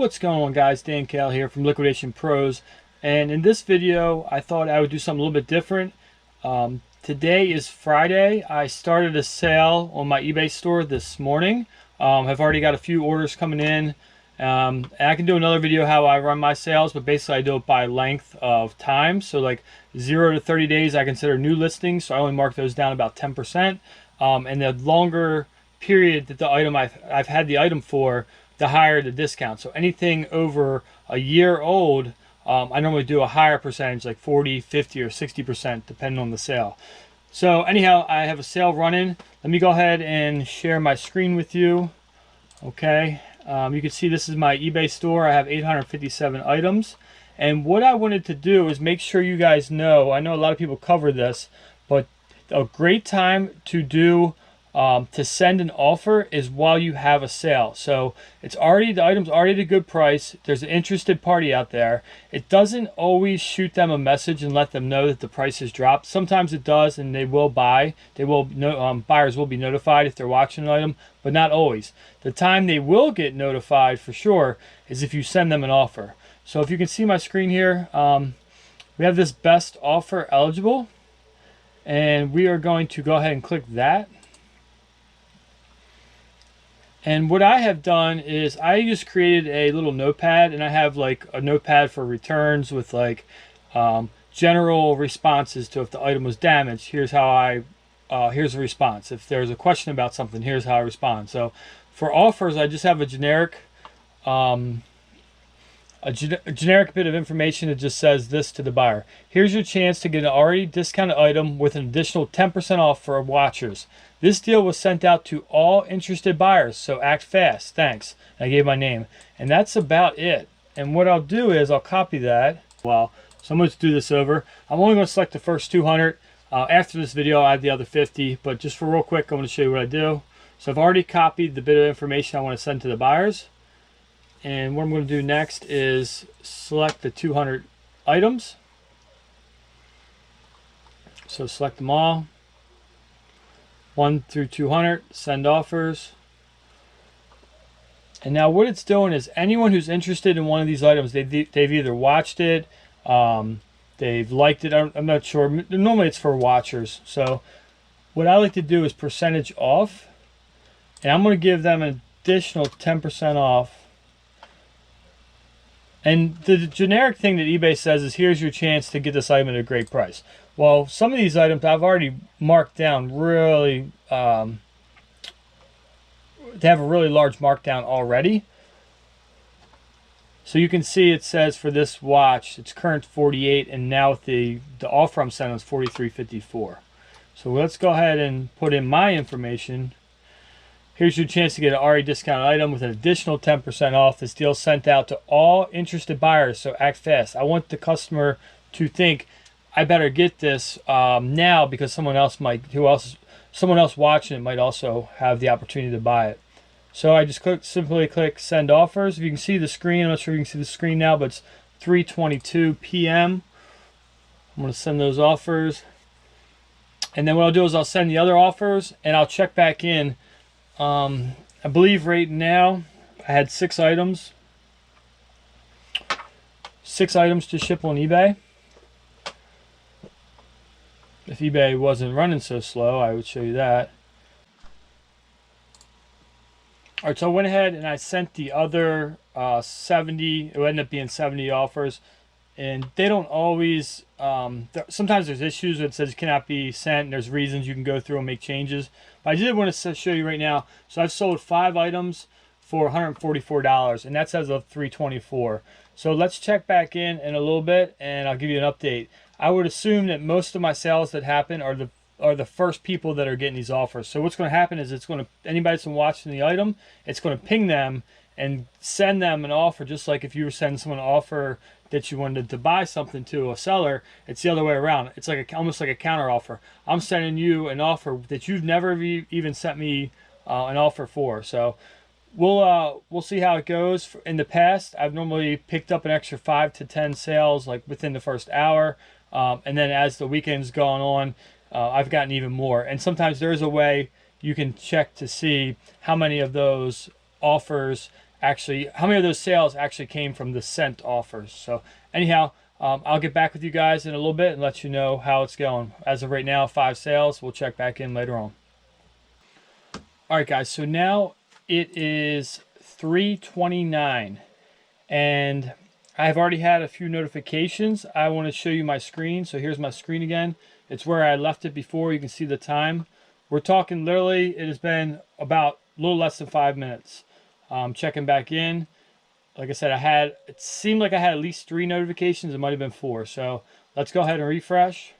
What's going on, guys? Dan Kale here from Liquidation Pros, and in this video I thought I would do something a little bit different. Today is Friday. I started a sale on my eBay store this morning. I've already got a few orders coming in, and I can do another video how I run my sales, but basically I do it by length of time. So like 0 to 30 days I consider new listings, so I only mark those down about 10%, and the longer period that the item I've had the item for, the higher the discount. So anything over a year old, I normally do a higher percentage, like 40, 50, or 60%, depending on the sale. So anyhow, I have a sale running. Let me go ahead and share my screen with you. Okay, you can see this is my eBay store. I have 857 items. And what I wanted to do is make sure you guys know, I know a lot of people cover this, but a great time to do to send an offer is while you have a sale. So it's already, the item's already at a good price. There's an interested party out there. It doesn't always shoot them a message and let them know that the price has dropped. Sometimes it does, and they will buy. They will buyers will be notified if they're watching an item, but not always. The time they will get notified for sure is if you send them an offer. So if you can see my screen here, we have this best offer eligible, and we are going to go ahead and click that. And what I have done is I just created a little notepad, and I have like a notepad for returns with like general responses to if the item was damaged. Here's how here's a response. If there's a question about something, here's how I respond. So for offers, I just have a generic generic bit of information that just says this to the buyer. Here's your chance to get an already discounted item with an additional 10% off for watchers. This deal was sent out to all interested buyers, so act fast. Thanks. And I gave my name. And that's about it. And what I'll do is I'll copy that. Well, so I'm going to do this over. I'm only going to select the first 200. After this video, I'll add the other 50. But just for real quick, I'm going to show you what I do. So I've already copied the bit of information I want to send to the buyers. And what I'm going to do next is select the 200 items. So select them all. 1 through 200, send offers. And now what it's doing is anyone who's interested in one of these items, they've either watched it, they've liked it, I'm not sure. Normally it's for watchers. So what I like to do is percentage off. And I'm going to give them an additional 10% off. And the generic thing that eBay says is, here's your chance to get this item at a great price. Well, some of these items I've already marked down really, they have a really large markdown already. So you can see it says for this watch, it's current 48, and now with the offer I'm sending is 43.54. So let's go ahead and put in my information. Here's your chance to get an already discounted item with an additional 10% off. This deal sent out to all interested buyers, so act fast. I want the customer to think, I better get this now, because someone else watching it might also have the opportunity to buy it. So I just simply click send offers. If you can see the screen, I'm not sure if you can see the screen now, but it's 3:22 p.m. I'm going to send those offers. And then what I'll do is I'll send the other offers, and I'll check back in. I believe right now I had 6 items. 6 items to ship on eBay. If eBay wasn't running so slow, I would show you that. Alright, so I went ahead and I sent the other 70. It ended up being 70 offers. And they don't always, sometimes there's issues that says it cannot be sent, and there's reasons you can go through and make changes. But I did want to show you right now. So I've sold 5 items for $144, and that's as of 3/24. So let's check back in a little bit, and I'll give you an update. I would assume that most of my sales that happen are the first people that are getting these offers. So what's going to happen is anybody that's been watching the item, it's going to ping them and send them an offer, just like if you were sending someone an offer that you wanted to buy something to a seller. It's the other way around. It's like almost like a counter offer. I'm sending you an offer that you've never even sent me an offer for. So we'll see how it goes. In the past, I've normally picked up an extra 5 to 10 sales like within the first hour, and then as the weekend's gone on, I've gotten even more. And sometimes there's a way you can check to see how many of those offers actually, how many of those sales actually came from the sent offers. So anyhow, I'll get back with you guys in a little bit and let you know how it's going. As of right now, 5 sales. We'll check back in later on. All right, guys. So now it is 3:29, and I've already had a few notifications. I want to show you my screen. So here's my screen again. It's where I left it before. You can see the time. We're talking literally, it has been about a little less than 5 minutes. Checking back in. Like I said, it seemed like I had at least 3 notifications. It might have been 4. So let's go ahead and refresh.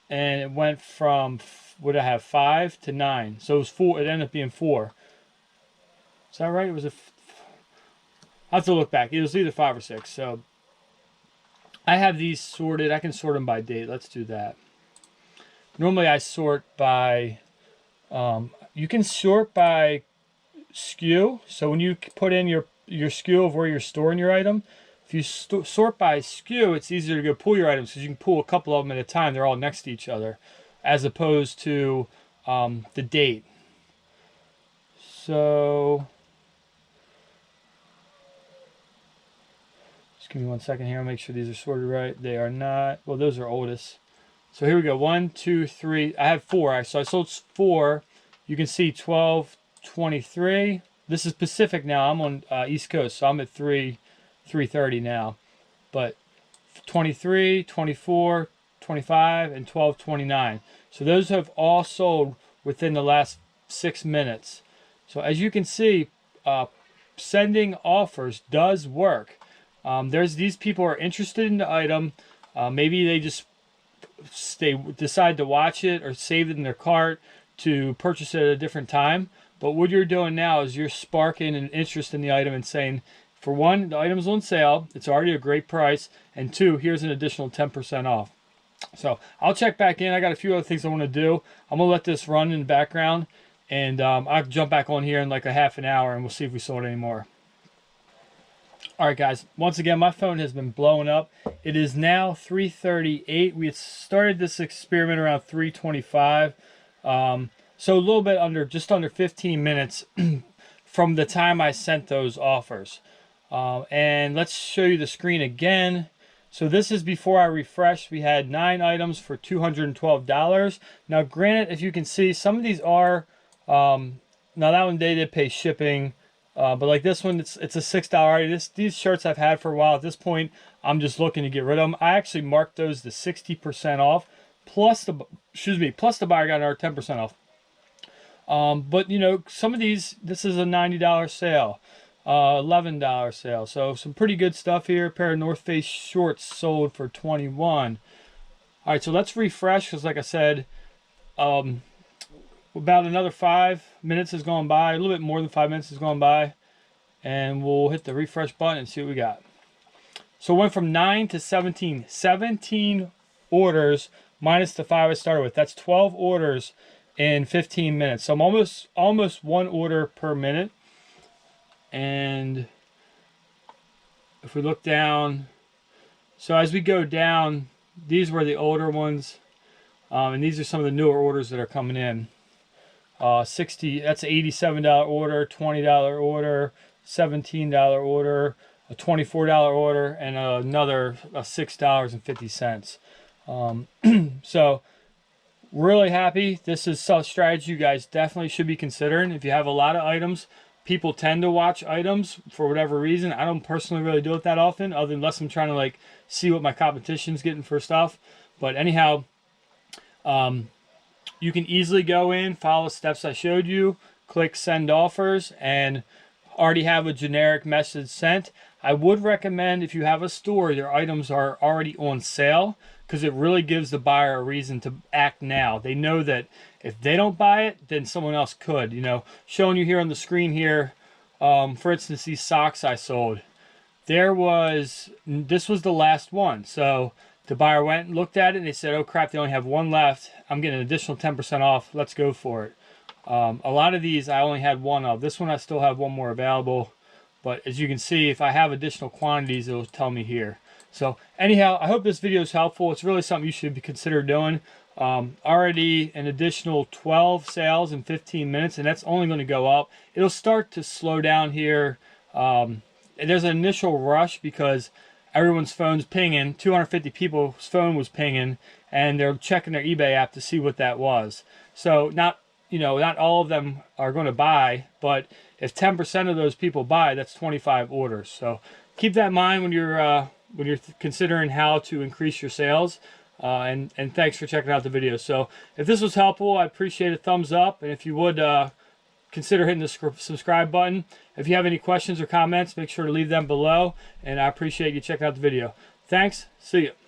And it went from, what did I have, 5 to 9. So it was 4. It ended up being 4. Is that right? It was I have to look back. It was either 5 or 6. So I have these sorted. I can sort them by date. Let's do that. Normally I sort by, you can sort by SKU. So when you put in your SKU of where you're storing your item, if you sort by SKU, it's easier to go pull your items because you can pull a couple of them at a time. They're all next to each other, as opposed to the date. So just give me 1 second here. I'll make sure these are sorted right. They are not. Well, those are oldest. So here we go. 1, 2, 3. I have 4. So I sold 4. You can see 12:23. This is Pacific now. I'm on East Coast, so I'm at 3:30 now. But 23, 24, 25, and 12:29. So those have all sold within the last 6 minutes. So as you can see, sending offers does work. These people are interested in the item. Maybe they just decide to watch it or save it in their cart to purchase it at a different time. But what you're doing now is you're sparking an interest in the item and saying, for one, the item's on sale. It's already a great price. And 2, here's an additional 10% off. So I'll check back in. I got a few other things I want to do. I'm going to let this run in the background. And I'll jump back on here in like a half an hour and we'll see if we sold any more. All right, guys. Once again, my phone has been blowing up. It is now 3:38. We had started this experiment around 3:25. So a little bit under, just under 15 minutes from the time I sent those offers. And let's show you the screen again. So this is before I refreshed. We had 9 items for $212. Now, granted, if you can see, some of these are, now that one they did pay shipping. But like this one, it's a $6 item. These shirts I've had for a while. At this point, I'm just looking to get rid of them. I actually marked those to 60% off, plus the buyer got another 10% off. But you know, some of these, this is a $90 sale, $11 sale. So some pretty good stuff here. A pair of North Face shorts sold for $21. All right, so let's refresh because, like I said, about another 5 minutes has gone by. A little bit more than 5 minutes has gone by, and we'll hit the refresh button and see what we got. So it went from 9 to 17. 17 orders minus the 5 I started with. That's 12 orders in 15 minutes. So I'm almost 1 order per minute. And if we look down, so as we go down, these were the older ones, and these are some of the newer orders that are coming in. 60, that's an $87 order, $20 order, $17 order, a $24 order, and another $6.50. So really happy. This is a strategy you guys definitely should be considering. If you have a lot of items, people tend to watch items for whatever reason. I don't personally really do it that often, unless I'm trying to like see what my competition's getting for stuff. But anyhow, you can easily go in, follow the steps I showed you, click send offers, and already have a generic message sent. I would recommend, if you have a store, your items are already on sale, because it really gives the buyer a reason to act now. They know that if they don't buy it, then someone else could. You know, showing you here on the screen here, for instance, these socks I sold. This was the last one. So the buyer went and looked at it and they said, oh crap, they only have 1 left. I'm getting an additional 10% off. Let's go for it. A lot of these I only had 1 of. This one I still have 1 more available. But as you can see, if I have additional quantities, it'll tell me here. So anyhow, I hope this video is helpful. It's really something you should consider doing. Already an additional 12 sales in 15 minutes, and that's only going to go up. It'll start to slow down here. There's an initial rush because everyone's phone's pinging. 250 people's phone was pinging, and they're checking their eBay app to see what that was. So not all of them are going to buy, but if 10% of those people buy, that's 25 orders. So keep that in mind when you're considering how to increase your sales. And thanks for checking out the video. So if this was helpful, I appreciate a thumbs up, and if you would consider hitting the subscribe button. If you have any questions or comments, make sure to leave them below, and I appreciate you checking out the video. Thanks. See you.